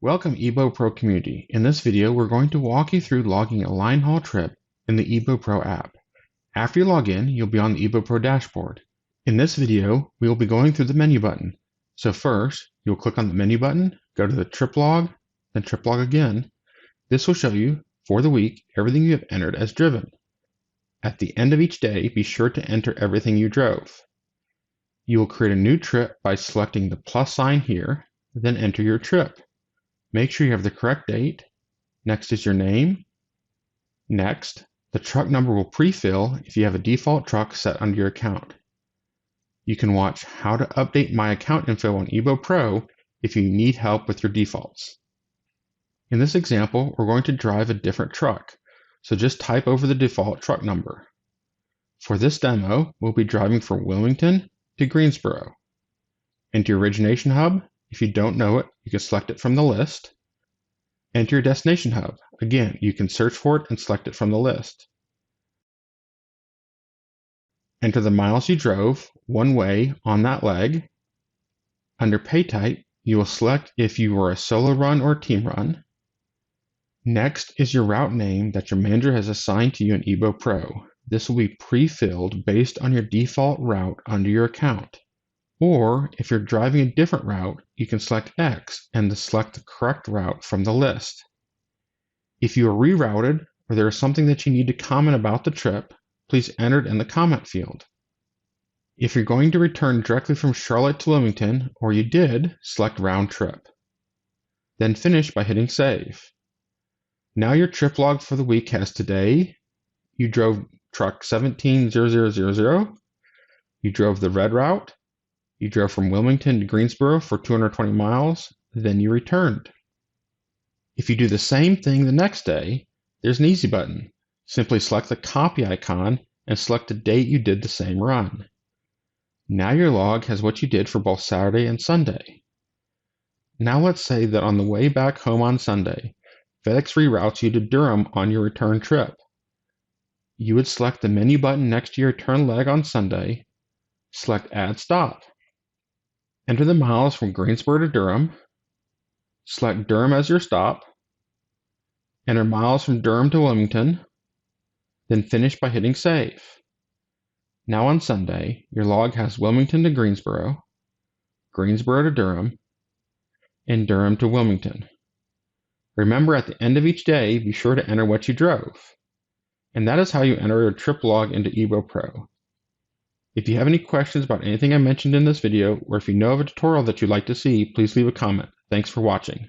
Welcome EBO Pro community. In this video, we're going to walk you through logging a line haul trip in the EBO Pro app. After you log in, you'll be on the EBO Pro dashboard. In this video, we will be going through the menu button. So first, you'll click on the menu button, go to the trip log, then trip log again. This will show you, for the week, everything you have entered as driven. At the end of each day, be sure to enter everything you drove. You will create a new trip by selecting the plus sign here, then enter your trip. Make sure you have the correct date. Next is your name. Next, the truck number will pre-fill if you have a default truck set under your account. You can watch how to update my account info on EBO Pro if you need help with your defaults. In this example, we're going to drive a different truck, so just type over the default truck number. For this demo, we'll be driving from Wilmington to Greensboro. Enter your origination hub. If you don't know it, you can select it from the list. Enter your destination hub. Again, you can search for it and select it from the list. Enter the miles you drove one way on that leg. Under pay type, you will select if you were a solo run or team run. Next is your route name that your manager has assigned to you in EBO Pro. This will be pre-filled based on your default route under your account. Or, if you're driving a different route, you can select X and select the correct route from the list. If you are rerouted or there is something that you need to comment about the trip, please enter it in the comment field. If you're going to return directly from Charlotte to Wilmington, or you did, select Round Trip. Then finish by hitting Save. Now your trip log for the week has today, you drove truck 170000, you drove the red route, you drove from Wilmington to Greensboro for 220 miles, then you returned. If you do the same thing the next day, there's an easy button. Simply select the copy icon and select the date you did the same run. Now your log has what you did for both Saturday and Sunday. Now let's say that on the way back home on Sunday, FedEx reroutes you to Durham on your return trip. You would select the menu button next to your return leg on Sunday, select Add Stop. Enter the miles from Greensboro to Durham, select Durham as your stop, enter miles from Durham to Wilmington, then finish by hitting Save. Now on Sunday, your log has Wilmington to Greensboro, Greensboro to Durham, and Durham to Wilmington. Remember, at the end of each day, be sure to enter what you drove. And that is how you enter your trip log into EBO Pro. If you have any questions about anything I mentioned in this video, or if you know of a tutorial that you'd like to see, please leave a comment. Thanks for watching.